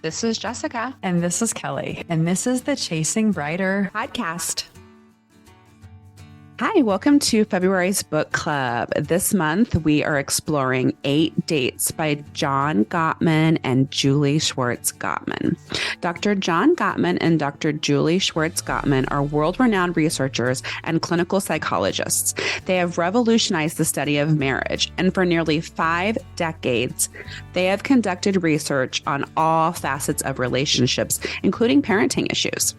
This is Jessica. And this is Kelly. And this is the Chasing Brighter podcast. Hi, welcome to February's book club. This month, we are exploring 8 Dates by John Gottman and Julie Schwartz Gottman. Dr. John Gottman and Dr. Julie Schwartz Gottman are world-renowned researchers and clinical psychologists. They have revolutionized the study of marriage, and for nearly 5 decades, they have conducted research on all facets of relationships, including parenting issues.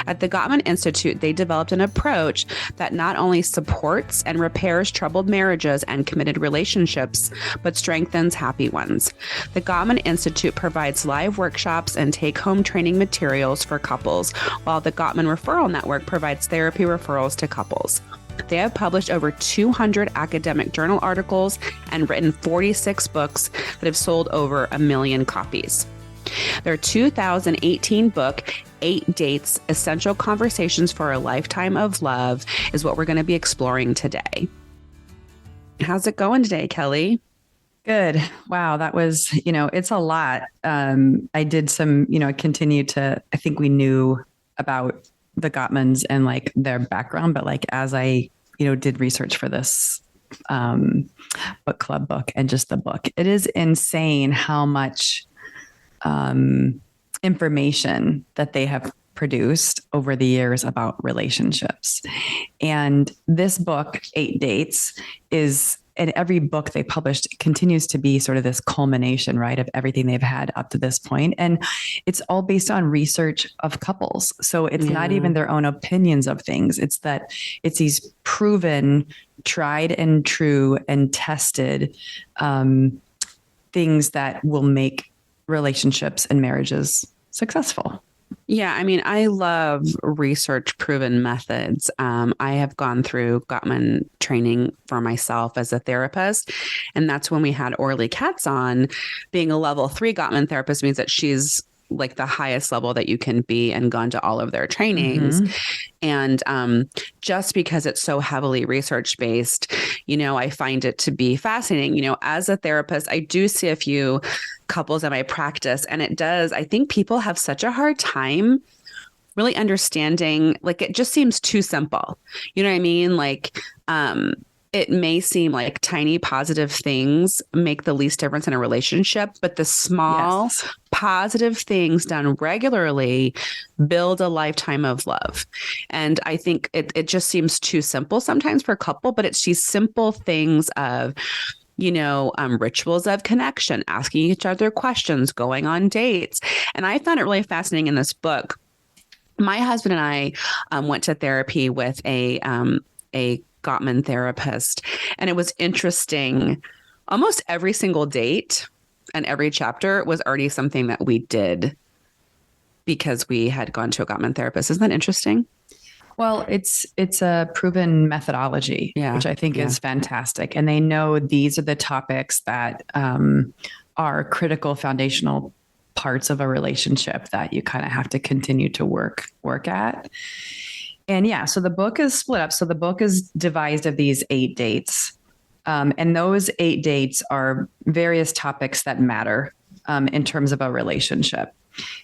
At the Gottman Institute, they developed an approach that not only supports and repairs troubled marriages and committed relationships, but strengthens happy ones. The Gottman Institute provides live workshops and take-home training materials for couples, while the Gottman Referral Network provides therapy referrals to couples. They have published over 200 academic journal articles and written 46 books that have sold over 1 million copies. Their 2018 book, 8 Dates, Essential Conversations for a Lifetime of Love, is what we're going to be exploring today. How's it going today, Kelly? Good. Wow. That was, it's a lot. I did some, I think we knew about the Gottmans and like their background, but like as I, did research for this book club book and just the book, it is insane how much information that they have produced over the years about relationships. And this book, 8 Dates, and every book they published continues to be sort of this culmination, right, of everything they've had up to this point. And it's all based on research of couples. So it's not even their own opinions of things. It's these proven, tried and true and tested things that will make relationships and marriages successful. Yeah, I mean, I love research-proven methods. I have gone through Gottman training for myself as a therapist, and that's when we had Orly Katz on. Being a level 3 Gottman therapist means that she's like the highest level that you can be and gone to all of their trainings. And just because it's so heavily research-based, I find it to be fascinating. As a therapist, I do see a few couples in my practice, and I think people have such a hard time really understanding, like, it just seems too simple. You know what I mean? Like, it may seem like tiny positive things make the least difference in a relationship, but the small positive things done regularly build a lifetime of love. And I think it just seems too simple sometimes for a couple, but it's these simple things of, rituals of connection, asking each other questions, going on dates. And I found it really fascinating in this book. My husband and I went to therapy with a Gottman therapist, and it was interesting. Almost every single date and every chapter was already something that we did because we had gone to a Gottman therapist. Isn't that interesting? Well, it's a proven methodology, which I think is fantastic. And they know these are the topics that are critical foundational parts of a relationship that you kind of have to continue to work at. And so the book is split up. So the book is devised of these 8 dates. And those 8 dates are various topics that matter in terms of a relationship.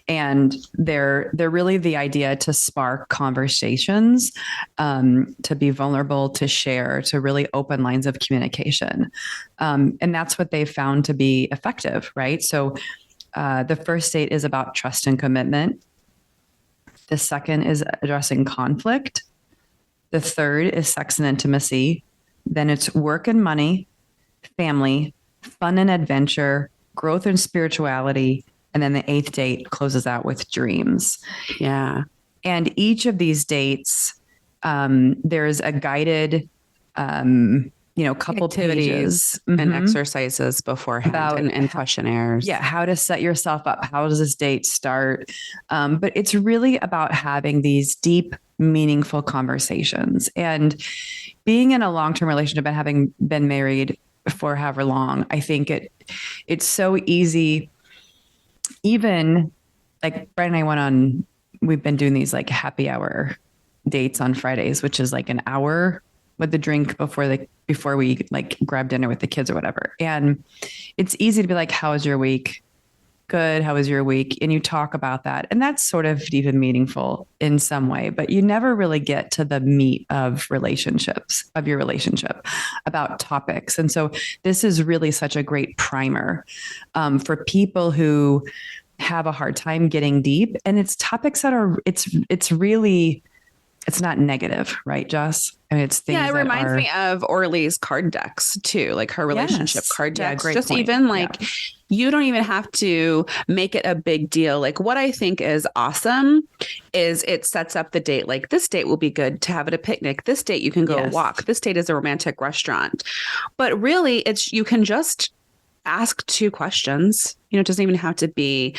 And they're really the idea to spark conversations, to be vulnerable, to share, to really open lines of communication. And that's what they found to be effective, right? So the first date is about trust and commitment. The second is addressing conflict. The third is sex and intimacy. Then it's work and money, family, fun and adventure, growth and spirituality. And then the 8th date closes out with dreams. Yeah. And each of these dates, there's a guided, couple activities pages and exercises beforehand and questionnaires. Yeah. How to set yourself up. How does this date start? But it's really about having these deep, meaningful conversations. And being in a long-term relationship and having been married for however long, I think it's so easy. Even like Brian and I we've been doing these like happy hour dates on Fridays, which is like an hour with the drink before we like grab dinner with the kids or whatever. And it's easy to be like, how was your week? good. How was your week? And you talk about that. And that's sort of even meaningful in some way, but you never really get to the meat of relationships, of your relationship, about topics. And so this is really such a great primer for people who have a hard time getting deep. And it's topics that are, it's really, it's not negative, right, Joss? I mean, it's things. Yeah, it reminds me of Orly's card decks too, like her relationship card decks. Great just point. Even like you don't even have to make it a big deal. Like what I think is awesome is it sets up the date. Like this date will be good to have at a picnic. This date you can go walk. This date is a romantic restaurant. But really, you can just ask 2 questions. It doesn't even have to be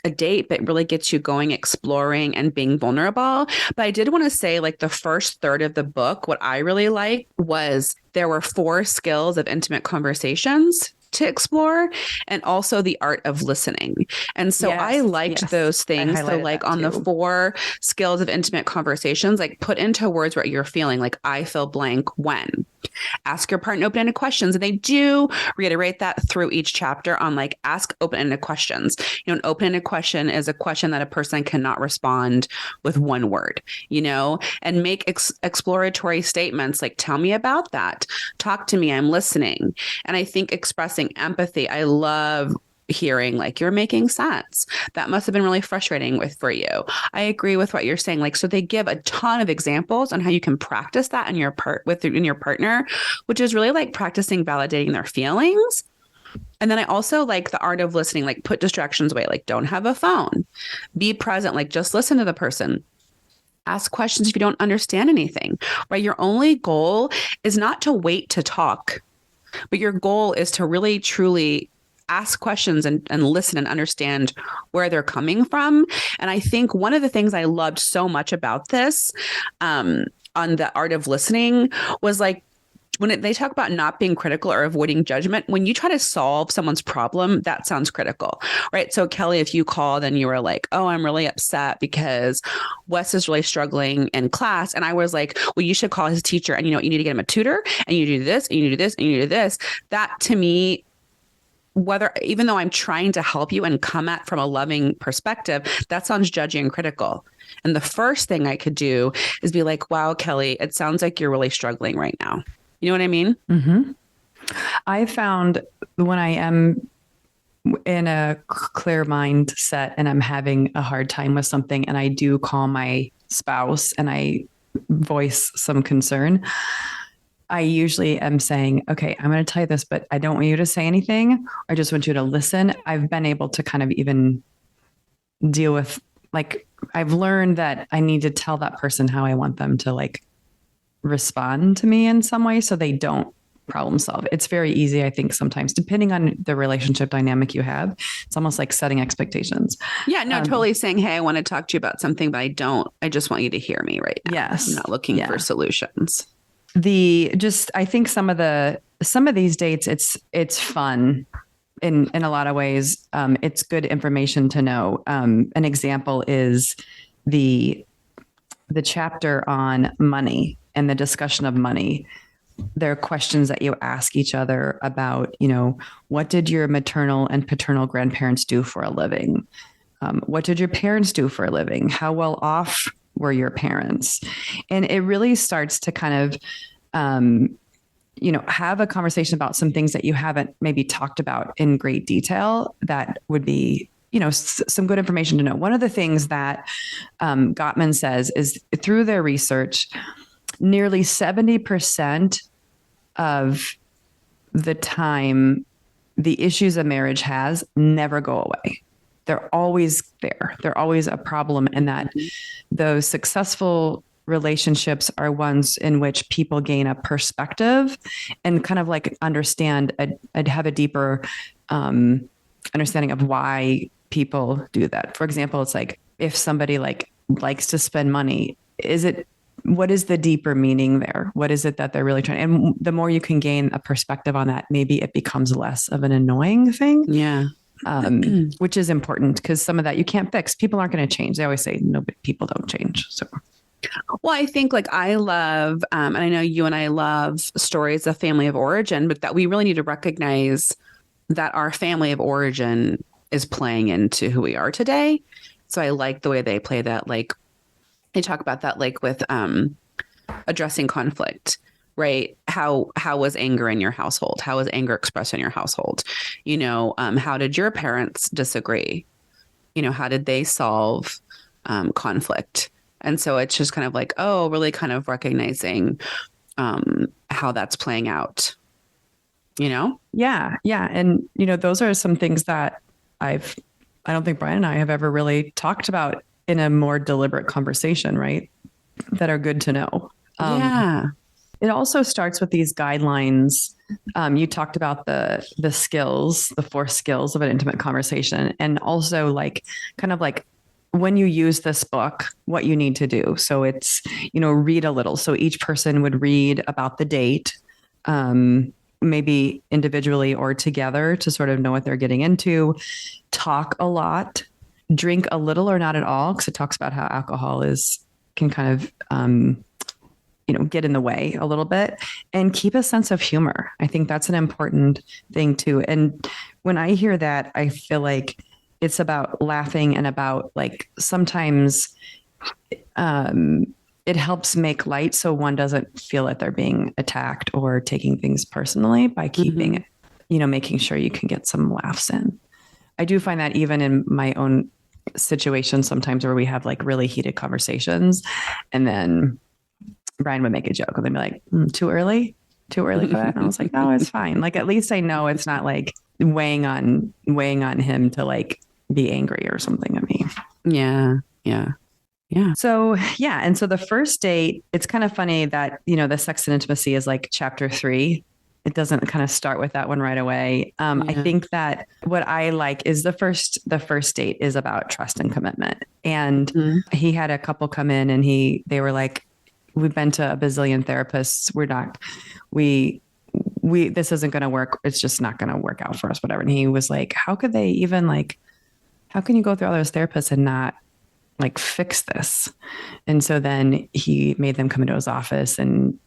a date, but really gets you going, exploring and being vulnerable. But I did want to say, like, the first third of the book, what I really liked was there were 4 skills of intimate conversations to explore, and also the art of listening. And so I liked those things. So like on the 4 skills of intimate conversations, like put into words what you're feeling, like I feel blank when. Ask your partner open-ended questions. And they do reiterate that through each chapter on like ask open-ended questions. An open-ended question is a question that a person cannot respond with 1 word, and make exploratory statements like, tell me about that. Talk to me. I'm listening. And I think expressing empathy, I love hearing like you're making sense. That must have been really frustrating for you. I agree with what you're saying. Like, so they give a ton of examples on how you can practice that in your partner, which is really like practicing validating their feelings. And then I also like the art of listening, like put distractions away, like don't have a phone, be present, like just listen to the person. Ask questions if you don't understand anything, right? Your only goal is not to wait to talk, but your goal is to really, truly ask questions and listen and understand where they're coming from. And I think one of the things I loved so much about this on the art of listening was like, when they talk about not being critical or avoiding judgment, when you try to solve someone's problem, that sounds critical, right? So Kelly, if you called and you were like, oh, I'm really upset because Wes is really struggling in class. And I was like, well, you should call his teacher and, you need to get him a tutor and you do this and you do this and you do this. That to me, even though I'm trying to help you and come at from a loving perspective, that sounds judgy and critical. And the first thing I could do is be like, wow, Kelly, it sounds like you're really struggling right now. You know what I mean? Mm-hmm. I found when I am in a clear mindset and I'm having a hard time with something and I do call my spouse and I voice some concern, I usually am saying, okay, I'm going to tell you this, but I don't want you to say anything. I just want you to listen. I've been able to kind of even deal with, like, I've learned that I need to tell that person how I want them to like respond to me in some way so they don't problem solve. It's very easy, I think, sometimes, depending on the relationship dynamic you have. It's almost like setting expectations. Yeah, no, totally saying, hey, I want to talk to you about something, but I just want you to hear me right now. Yes. I'm not looking for solutions. I think some of these dates, it's fun in a lot of ways. It's good information to know. An example is the chapter on money and the discussion of money. There are questions that you ask each other about, what did your maternal and paternal grandparents do for a living? What did your parents do for a living? How well off were your parents? And it really starts to kind of, have a conversation about some things that you haven't maybe talked about in great detail that would be, some good information to know. One of the things that Gottman says is through their research, nearly 70% of the time the issues a marriage has never go away. They're always there. They're always a problem. And that those successful relationships are ones in which people gain a perspective and kind of like understand, I'd have a deeper understanding of why people do that. For example, it's like if somebody likes to spend money, what is the deeper meaning there? What is it that they're really trying? And the more you can gain a perspective on that, maybe it becomes less of an annoying thing. Yeah. Which is important because some of that you can't fix. People aren't going to change. They always say, no, but people don't change. So. Well, I think I love, and I know you and I love stories of family of origin, but that we really need to recognize that our family of origin is playing into who we are today. So I like the way they play that. Like they talk about that, like with addressing conflict, right? How was anger in your household? How was anger expressed in your household? How did your parents disagree? How did they solve conflict? And so it's just kind of like, oh, really kind of recognizing how that's playing out, Yeah. Yeah. And, those are some things that I don't think Brian and I have ever really talked about in a more deliberate conversation, right? That are good to know. Yeah. It also starts with these guidelines. You talked about the skills, the 4 skills of an intimate conversation, and also like kind of like when you use this book, what you need to do. So it's, read a little. So each person would read about the date, maybe individually or together to sort of know what they're getting into, talk a lot, drink a little or not at all, because it talks about how alcohol can kind of, get in the way a little bit, and keep a sense of humor. I think that's an important thing too. And when I hear that, I feel like it's about laughing and about like sometimes it helps make light so one doesn't feel that they're being attacked or taking things personally by keeping it, making sure you can get some laughs in. I do find that even in my own situation sometimes where we have like really heated conversations and then Brian would make a joke and they'd be like, too early for that. And I was like, no, it's fine. Like, at least I know it's not like weighing on him to like be angry or something at me. Yeah. Yeah. Yeah. So, yeah. And so the first date, it's kind of funny that, the sex and intimacy is like chapter 3. It doesn't kind of start with that one right away. I think that what I like is the first date is about trust and commitment. And he had a couple come in and they were like, we've been to a bazillion therapists. This isn't going to work. It's just not going to work out for us, whatever. And he was like, how can you go through all those therapists and not like fix this? And so then he made them come into his office and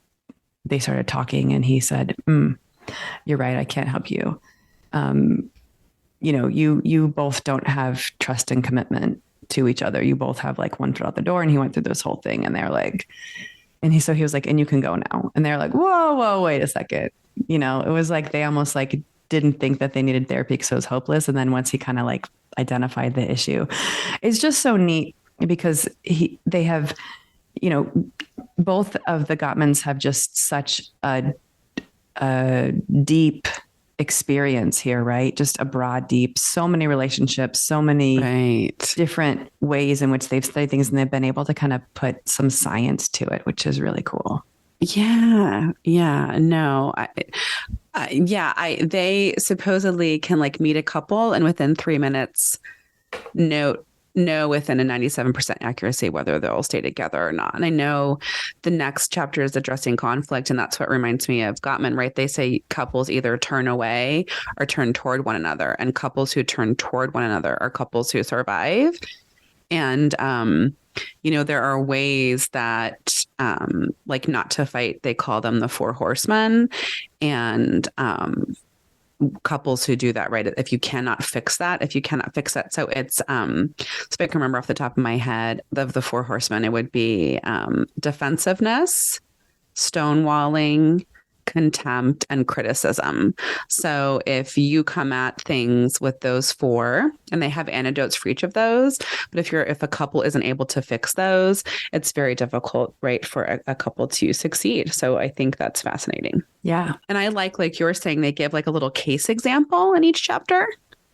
they started talking and he said, you're right. I can't help you. You both don't have trust and commitment to each other. You both have like one foot out the door. And he went through this whole thing and they're like, so he was like, and you can go now. And they're like, whoa, wait a second. It was like, they almost like didn't think that they needed therapy because it was hopeless. And then once he kind of like identified the issue, it's just so neat because they have, both of the Gottmans have just such a deep experience here, right? Just a broad, deep, so many relationships, so many different ways in which they've studied things and they've been able to kind of put some science to it, which is really cool. Yeah. Yeah. No, they supposedly can like meet a couple and within 3 minutes know within a 97% accuracy whether they'll stay together or not. And I know the next chapter is addressing conflict, and that's what reminds me of Gottman, right? They say couples either turn away or turn toward one another, and couples who turn toward one another are couples who survive. And there are ways that like not to fight, they call them the 4 horsemen, and couples who do that, right? If you cannot fix that. So it's, so if I can remember off the top of my head of the 4 horsemen, it would be defensiveness, stonewalling, contempt, and criticism. So if you come at things with those 4, and they have antidotes for each of those, but if a couple isn't able to fix those, it's very difficult, right, for a couple to succeed. So I think that's fascinating. Yeah. And I like you're saying, they give like a little case example in each chapter.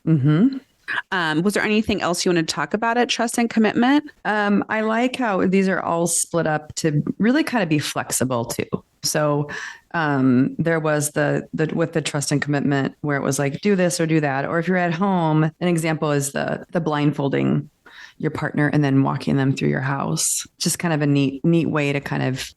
Was there anything else you wanted to talk about at trust and commitment? I like how these are all split up to really kind of be flexible too. So there was the with the trust and commitment where it was like, do this or do that. Or if you're at home, an example is the blindfolding your partner and then walking them through your house. Just kind of a neat way to kind of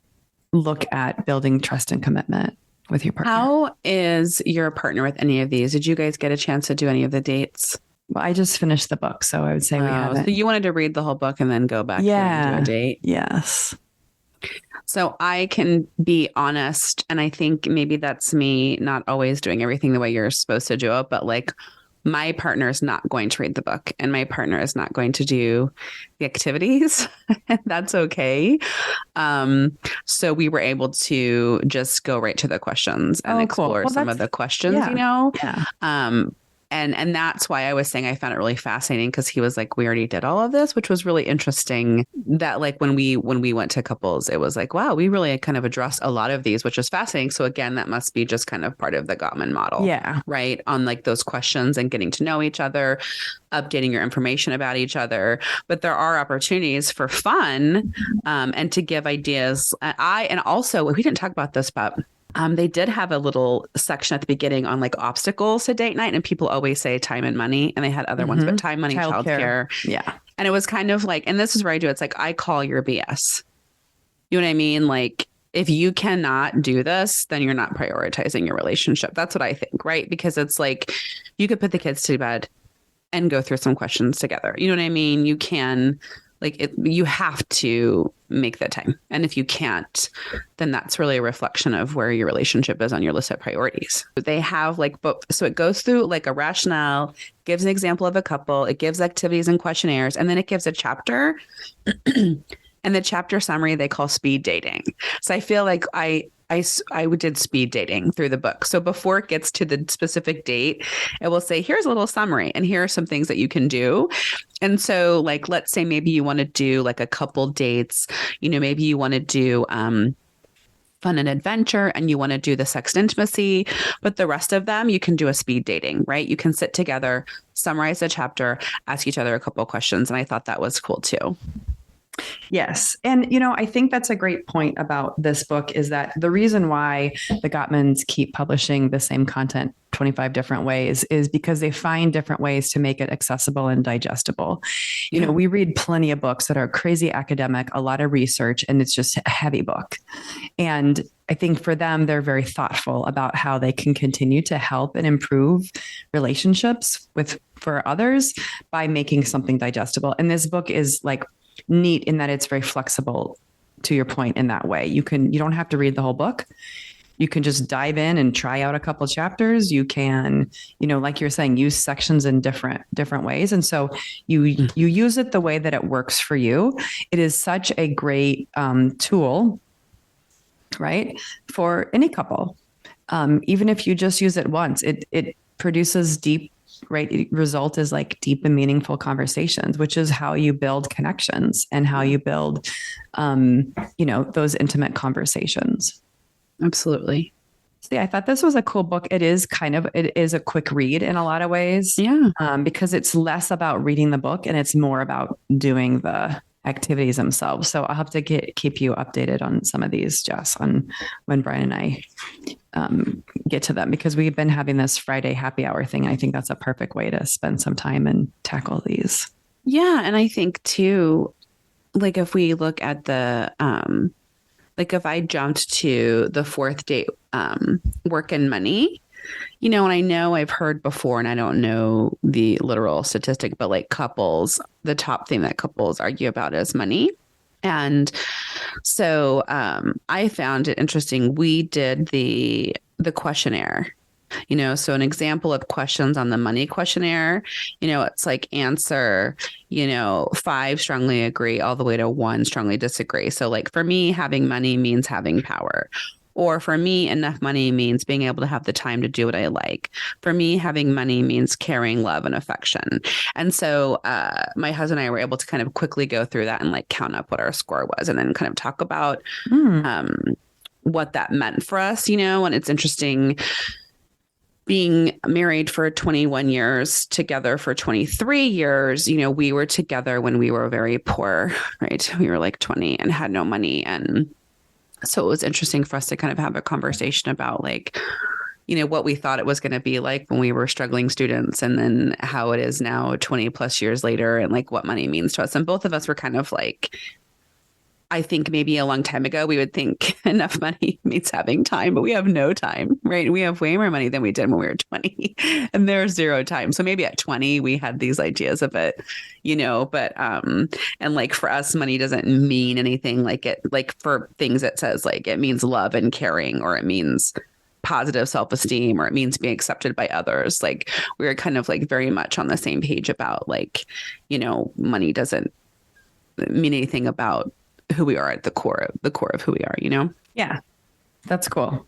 look at building trust and commitment with your partner. How is your partner with any of these? Did you guys get a chance to do any of the dates? Well, I just finished the book, so I would say we haven't. So you wanted to read the whole book and then go back and do a date? Yes. So I can be honest, and I think maybe that's me not always doing everything the way you're supposed to do it, but like my partner is not going to read the book and my partner is not going to do the activities. And that's okay. So we were able to just go right to the questions and explore some of the questions, you know? Yeah. And that's why I was saying I found it really fascinating, because he was like, we already did all of this, which was really interesting. That like when we went to couples, it was like, wow, we really kind of addressed a lot of these, which was fascinating. So again, that must be just kind of part of the Gottman model. Yeah. Right. On like those questions and getting to know each other, updating your information about each other. But there are opportunities for fun and to give ideas. And also, we didn't talk about this, but they did have a little section at the beginning on like obstacles to date night. And people always say time and money. And they had other ones, but time, money, childcare. Yeah. And it was kind of like, and this is where I do, it's like, I call your BS. You know what I mean? Like, if you cannot do this, then you're not prioritizing your relationship. That's what I think, right? Because it's like, you could put the kids to bed and go through some questions together. You know what I mean? You can, like, you have to make that time. And if you can't, then that's really a reflection of where your relationship is on your list of priorities. They have like, so it goes through like a rationale, gives an example of a couple, it gives activities and questionnaires, and then it gives a chapter. And the chapter summary they call speed dating. So I feel like I did speed dating through the book. So before it gets to the specific date, it will say, here's a little summary and here are some things that you can do. And so like, let's say maybe you want to do like a couple dates, you know, maybe you want to do fun and adventure and you want to do the sex and intimacy, but the rest of them, you can do a speed dating, right? You can sit together, summarize the chapter, ask each other a couple of questions. And I thought that was cool too. Yes. And, you know, I think that's a great point about this book, is that the reason why the Gottmans keep publishing the same content 25 different ways is because they find different ways to make it accessible and digestible. You know, we read plenty of books that are crazy academic, a lot of research, and it's just a heavy book. And I think for them, they're very thoughtful about how they can continue to help and improve relationships for others by making something digestible. And this book is like neat in that it's very flexible, to your point, in that way. You don't have to read the whole book. You can just dive in and try out a couple of chapters. You can, you know, like you're saying, use sections in different ways. And so you use it the way that it works for you. It is such a great tool, right, for any couple. Even if you just use it once, it produces deep, right? Result is like deep and meaningful conversations, which is how you build connections and how you build, you know, those intimate conversations. Absolutely. So yeah, I thought this was a cool book. It is a quick read in a lot of ways. Yeah. Because it's less about reading the book and it's more about doing the activities themselves. So I'll have to keep you updated on some of these, Jess, on when Brian and I get to them, because we've been having this Friday happy hour thing. I think that's a perfect way to spend some time and tackle these. Yeah. And I think too, like if we look at the, like if I jumped to the fourth date, work and money, you know, and I know I've heard before, and I don't know the literal statistic, but like couples, the top thing that couples argue about is money. And so I found it interesting. We did the questionnaire, you know, so an example of questions on the money questionnaire, you know, it's like answer, you know, 5 strongly agree all the way to 1 strongly disagree. So like for me, having money means having power. Or for me, enough money means being able to have the time to do what I like. For me, having money means caring, love, and affection. And so my husband and I were able to kind of quickly go through that and like count up what our score was and then kind of talk about what that meant for us, you know. And it's interesting being married for 21 years, together for 23 years. You know, we were together when we were very poor, right? We were like 20 and had no money. And so it was interesting for us to kind of have a conversation about like, you know, what we thought it was going to be like when we were struggling students and then how it is now 20 plus years later and like what money means to us. And both of us were kind of like, I think maybe a long time ago, we would think enough money means having time, but we have no time, right? We have way more money than we did when we were 20 and there's 0 time. So maybe at 20, we had these ideas of it, you know, but, and like for us, money doesn't mean anything like it, like for things it says like it means love and caring, or it means positive self-esteem, or it means being accepted by others. Like we were kind of like very much on the same page about like, money doesn't mean anything about who we are at the core of who we are, Yeah, that's cool.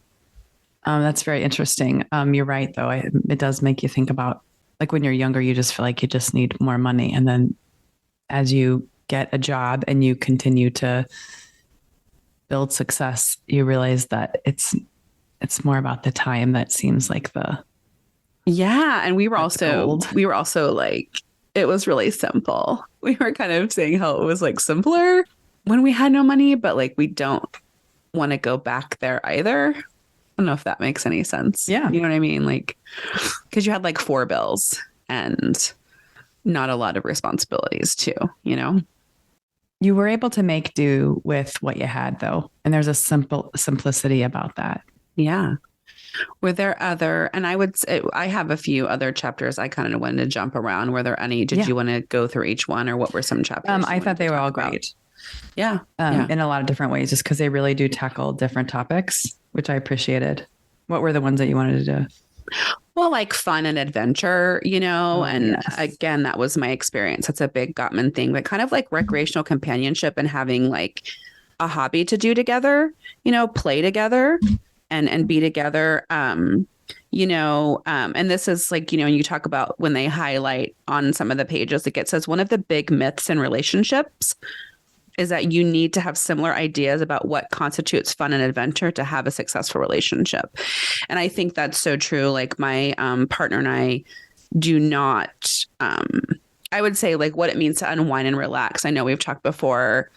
That's very interesting. You're right, though. It does make you think about, like, when you're younger, you just feel like you just need more money. And then as you get a job and you continue to build success, you realize that it's more about the time that seems like the and we were also like, it was really simple. We were kind of saying how it was like simpler when we had no money, but like we don't want to go back there either. I don't know if that makes any sense. Yeah. You know what I mean? Like, because you had like 4 bills and not a lot of responsibilities too, You were able to make do with what you had, though. And there's a simplicity about that. Yeah. Were there other, and I would say, I have a few other chapters I kind of wanted to jump around. Were there any, did you want to go through each one, or what were some chapters? I thought they were all great. Yeah. In a lot of different ways, just because they really do tackle different topics, which I appreciated. What were the ones that you wanted to do? Well, like fun and adventure, and again, that was my experience. That's a big Gottman thing, but kind of like recreational companionship and having like a hobby to do together, play together and be together. And this is like, you talk about when they highlight on some of the pages, like it says one of the big myths in relationships is that you need to have similar ideas about what constitutes fun and adventure to have a successful relationship. And I think that's so true. Like my partner and I do not, I would say like what it means to unwind and relax. I know we've talked before.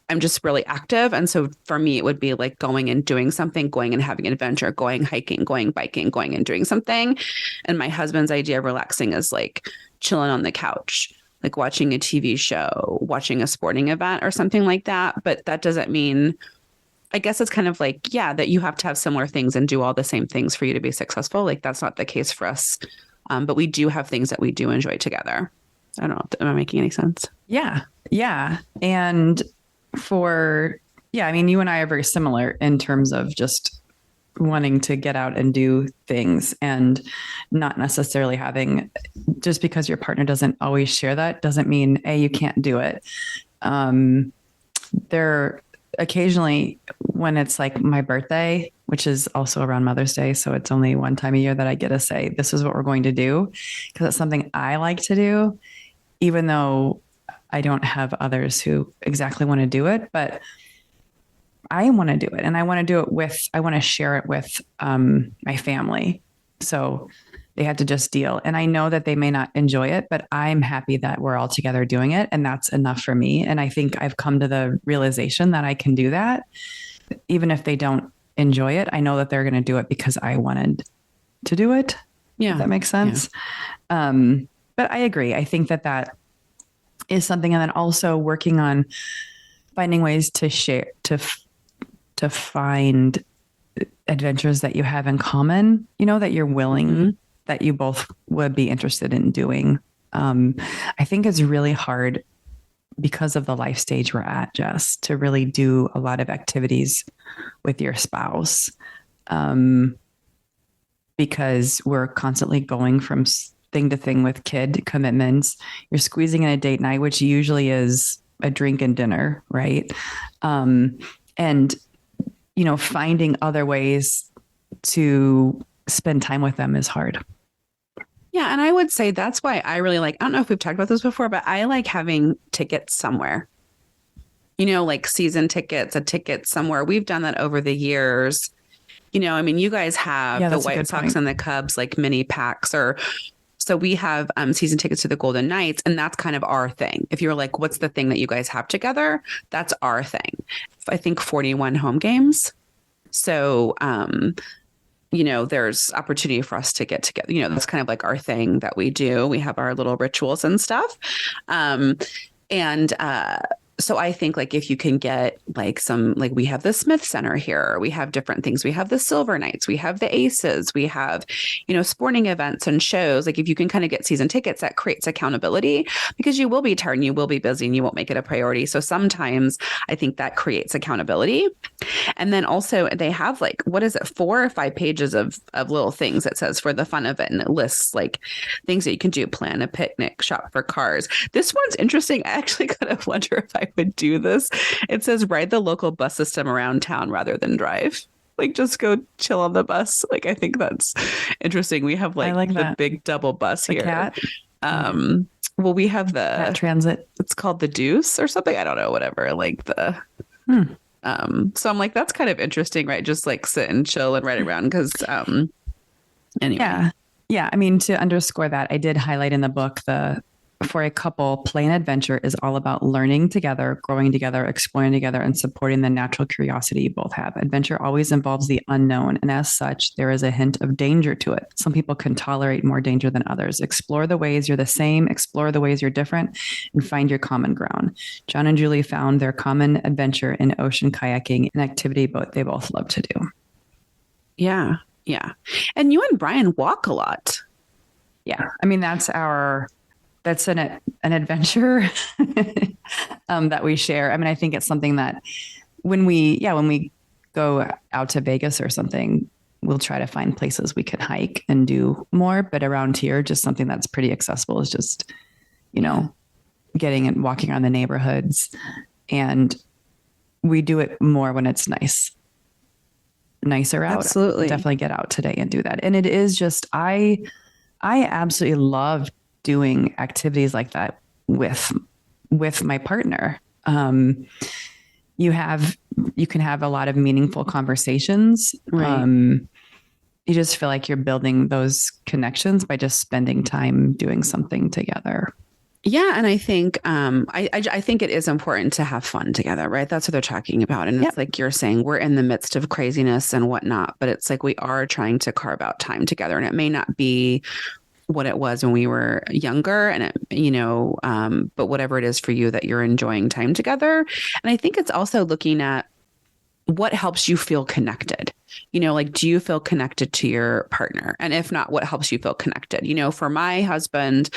I'm just really active. And so for me, it would be like going and doing something, going and having an adventure, going hiking, going biking, going and doing something. And my husband's idea of relaxing is like chilling on the couch, like watching a TV show, watching a sporting event or something like that. But that doesn't mean, I guess it's kind of like, that you have to have similar things and do all the same things for you to be successful. Like that's not the case for us. But we do have things that we do enjoy together. I don't know. Am I making any sense? Yeah. Yeah. And I mean, you and I are very similar in terms of just wanting to get out and do things, and not necessarily having, just because your partner doesn't always share that doesn't mean you can't do it. There occasionally when it's like my birthday, which is also around Mother's Day, so it's only one time a year that I get to say, this is what we're going to do, because it's something I like to do, even though I don't have others who exactly want to do it, but I want to do it, and I want to share it with my family. So they had to just deal. And I know that they may not enjoy it, but I'm happy that we're all together doing it. And that's enough for me. And I think I've come to the realization that I can do that. Even if they don't enjoy it, I know that they're going to do it because I wanted to do it. Yeah. If that makes sense. Yeah. But I agree. I think that is something. And then also working on finding ways to share, to find adventures that you have in common, that you're willing, that you both would be interested in doing. I think it's really hard because of the life stage we're at, Jess, to really do a lot of activities with your spouse, because we're constantly going from thing to thing with kid commitments. You're squeezing in a date night, which usually is a drink and dinner, right? And finding other ways to spend time with them is hard. Yeah. And I would say that's why I really like, I don't know if we've talked about this before, but I like having tickets somewhere, like season tickets, a ticket somewhere. We've done that over the years. I mean, you guys have the White Sox and the Cubs, like mini packs, so we have season tickets to the Golden Knights, and that's kind of our thing. If you're like, what's the thing that you guys have together? That's our thing. I think 41 home games. So, there's opportunity for us to get together. That's kind of like our thing that we do. We have our little rituals and stuff. so I think like if you can get like some, like we have the Smith Center here, we have different things. We have the Silver Knights, we have the Aces, we have, sporting events and shows. Like if you can kind of get season tickets, that creates accountability because you will be tired and you will be busy and you won't make it a priority. So sometimes I think that creates accountability. And then also they have like, what is it, 4 or 5 pages of little things that says for the fun of it. And it lists like things that you can do, plan a picnic, shop for cars. This one's interesting. I actually kind of wonder if I would do this. It says ride the local bus system around town rather than drive. Like just go chill on the bus. Like I think that's interesting. We have like the that. big double bus the here. Cat. Well, we have the Cat Transit. It's called the Deuce or something. I don't know, whatever. Like the so I'm like, that's kind of interesting, right? Just like sit and chill and ride around because anyway. Yeah. I mean, to underscore that, I did highlight in the book for a couple, play and adventure is all about learning together, growing together, exploring together, and supporting the natural curiosity you both have. Adventure always involves the unknown, and as such, there is a hint of danger to it. Some people can tolerate more danger than others. Explore the ways you're the same, explore the ways you're different, and find your common ground. John and Julie found their common adventure in ocean kayaking, an activity they both love to do. Yeah. And you and Brian walk a lot. Yeah. I mean, that's an adventure that we share. I mean, I think it's something that when we go out to Vegas or something, we'll try to find places we can hike and do more. But around here, just something that's pretty accessible is just, getting and walking around the neighborhoods. And we do it more when it's nicer out. Absolutely. Definitely get out today and do that. And it is just, I absolutely love doing activities like that with my partner. You can have a lot of meaningful conversations. Right. You just feel like you're building those connections by just spending time doing something together. Yeah. And I think, I think it is important to have fun together, right? That's what they're talking about. And it's like you're saying, we're in the midst of craziness and whatnot, but it's like we are trying to carve out time together. And it may not be what it was when we were younger and it, but whatever it is for you that you're enjoying time together. And I think it's also looking at what helps you feel connected. Like, do you feel connected to your partner? And if not, what helps you feel connected? For my husband,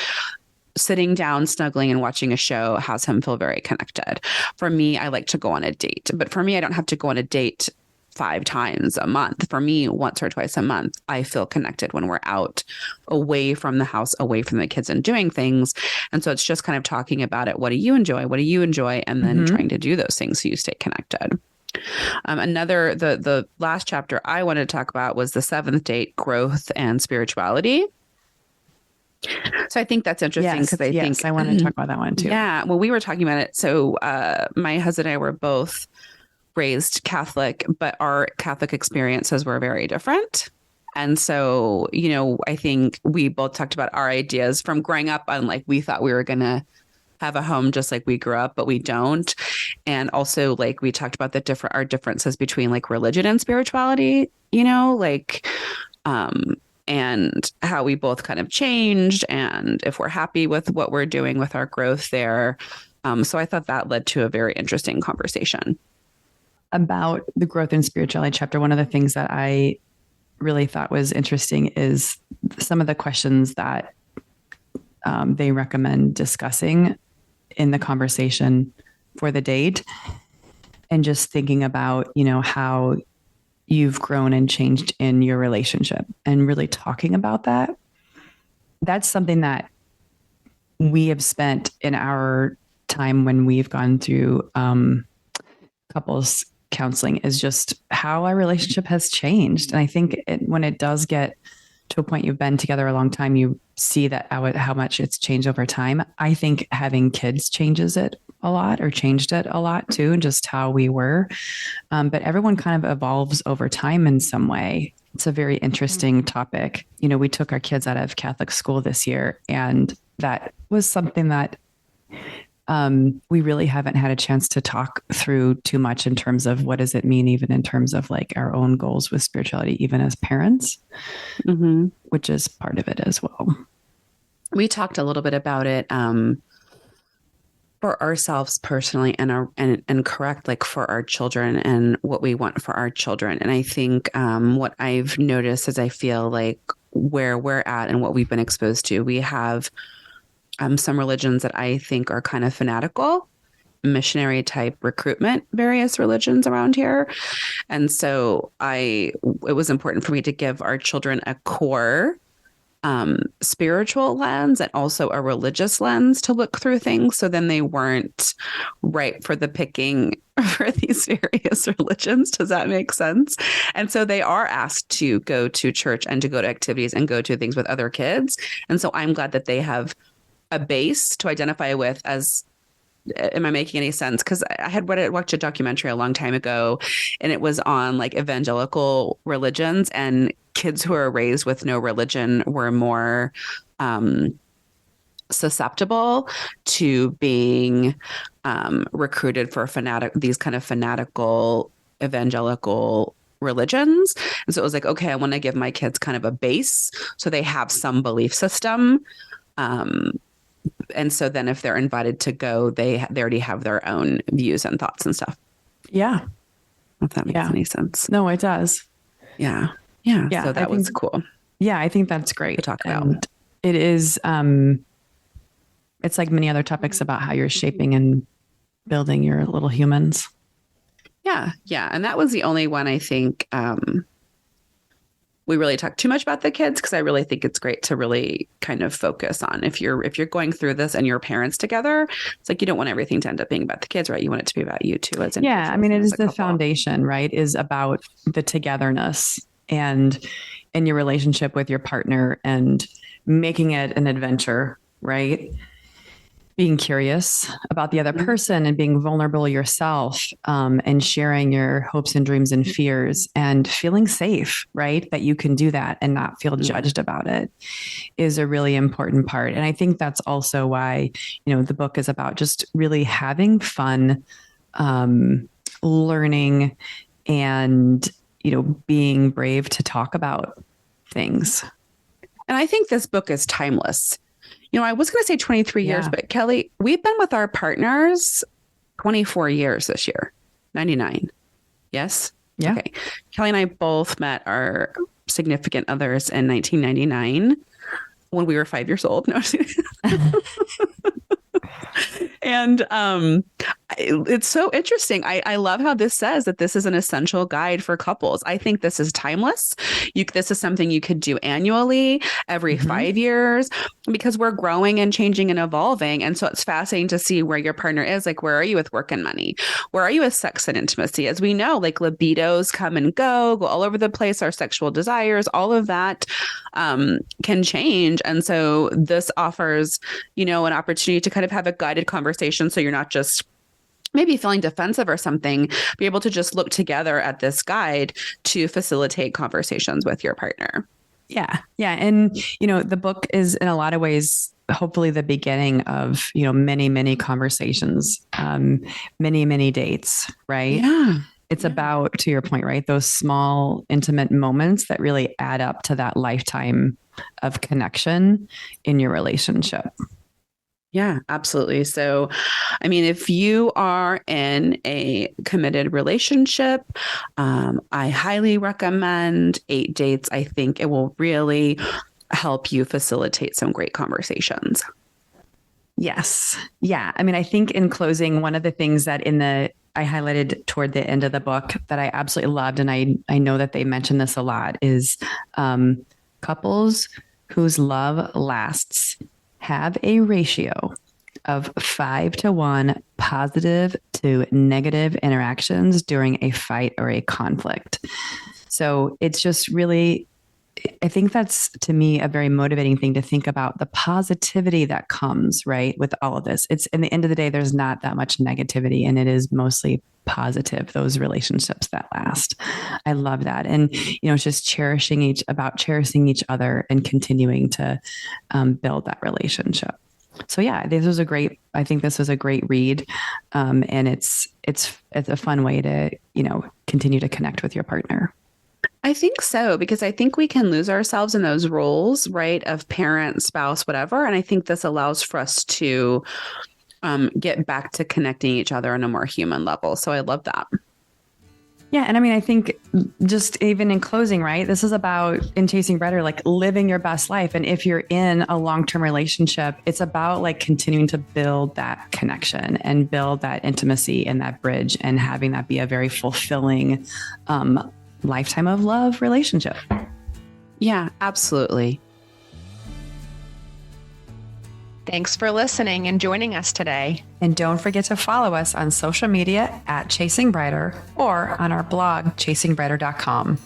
sitting down, snuggling and watching a show has him feel very connected. For me, I like to go on a date, but for me, I don't have to go on a date 5 times a month. For me, once or twice a month, I feel connected when we're out away from the house, away from the kids and doing things. And so it's just kind of talking about it. What do you enjoy? What do you enjoy? And then trying to do those things so you stay connected. The last chapter I wanted to talk about was the 7th date, growth and spirituality. So I think that's interesting because I think I want to talk about that one too. Yeah. Well, we were talking about it. So my husband and I were both raised Catholic, but our Catholic experiences were very different. And so, I think we both talked about our ideas from growing up on like, we thought we were going to have a home just like we grew up, but we don't. And also like we talked about our differences between like religion and spirituality, and how we both kind of changed and if we're happy with what we're doing with our growth there. So I thought that led to a very interesting conversation. About the growth and spirituality chapter, one of the things that I really thought was interesting is some of the questions that they recommend discussing in the conversation for the date, and just thinking about, how you've grown and changed in your relationship and really talking about that. That's something that we have spent in our time when we've gone through couples counseling, is just how our relationship has changed. And I think when it does get to a point you've been together a long time, you see that how much it's changed over time. I think having kids changes it a lot, or changed it a lot too, and just how we were. But everyone kind of evolves over time in some way. It's a very interesting topic. We took our kids out of Catholic school this year, and that was something that we really haven't had a chance to talk through too much in terms of what does it mean, even in terms of like our own goals with spirituality, even as parents, which is part of it as well. We talked a little bit about it for ourselves personally and correct, like for our children and what we want for our children. And I think what I've noticed is I feel like where we're at and what we've been exposed to, we have some religions that I think are kind of fanatical, missionary type recruitment, various religions around here. And so it was important for me to give our children a core spiritual lens and also a religious lens to look through things. So then they weren't ripe for the picking for these various religions. Does that make sense? And so they are asked to go to church and to go to activities and go to things with other kids. And so I'm glad that they have a base to identify with as, am I making any sense? Because I had watched a documentary a long time ago, and it was on like evangelical religions, and kids who are raised with no religion were more susceptible to being recruited for these kind of fanatical evangelical religions. And so it was like, okay, I want to give my kids kind of a base so they have some belief system. And so then if they're invited to go, they already have their own views and thoughts and stuff. Yeah. If that makes any sense. No, it does. Yeah. Yeah. So that was cool. Yeah. I think that's great to talk about. And it is, it's like many other topics about how you're shaping and building your little humans. Yeah. Yeah. And that was the only one I think, we really talk too much about the kids, because I really think it's great to really kind of focus on if you're going through this and your parents together, it's like you don't want everything to end up being about the kids, right? You want it to be about you too. As yeah, I mean, it is the foundation, right? Is about the togetherness and in your relationship with your partner and making it an adventure, right? Being curious about the other person and being vulnerable yourself, and sharing your hopes and dreams and fears and feeling safe, right? That you can do that and not feel judged about it is a really important part. And I think that's also why, the book is about just really having fun, learning and, being brave to talk about things. And I think this book is timeless. I was going to say 23 years, but Kelly, we've been with our partners 24 years this year, 99. Yes? Yeah. Okay. Kelly and I both met our significant others in 1999 when we were 5 years old. No. And it's so interesting. I love how this says that this is an essential guide for couples. I think this is timeless. This is something you could do annually, every 5 years, because we're growing and changing and evolving. And so it's fascinating to see where your partner is. Like, where are you with work and money? Where are you with sex and intimacy? As we know, like libidos come and go all over the place. Our sexual desires, all of that can change. And so this offers, an opportunity to kind of have a guided conversation. So you're not just maybe feeling defensive or something, be able to just look together at this guide to facilitate conversations with your partner. Yeah. Yeah. And, the book is in a lot of ways, hopefully the beginning of, many, many conversations, many, many dates, right? Yeah. It's about, to your point, right? Those small, intimate moments that really add up to that lifetime of connection in your relationship. Yeah, absolutely. So, I mean, if you are in a committed relationship, I highly recommend 8 Dates. I think it will really help you facilitate some great conversations. Yes. Yeah. I mean, I think in closing, one of the things that I highlighted toward the end of the book that I absolutely loved, and I know that they mention this a lot, is couples whose love lasts have a ratio of 5-to-1 positive to negative interactions during a fight or a conflict. So it's just really, I think that's, to me, a very motivating thing to think about the positivity that comes, right, with all of this. It's, in the end of the day, there's not that much negativity, and it is mostly positive, those relationships that last. I love that. And, it's just cherishing each other and continuing to build that relationship. So yeah, I think this was a great read. And it's a fun way to, continue to connect with your partner. I think so, because I think we can lose ourselves in those roles, right, of parent, spouse, whatever. And I think this allows for us to get back to connecting each other on a more human level. So I love that. Yeah. And I mean, I think just even in closing, right, this is about, in Chasing Brighter, like living your best life. And if you're in a long-term relationship, it's about like continuing to build that connection and build that intimacy and that bridge and having that be a very fulfilling lifetime of love relationship. Yeah, absolutely. Thanks for listening and joining us today. And don't forget to follow us on social media at Chasing Brighter or on our blog, chasingbrighter.com.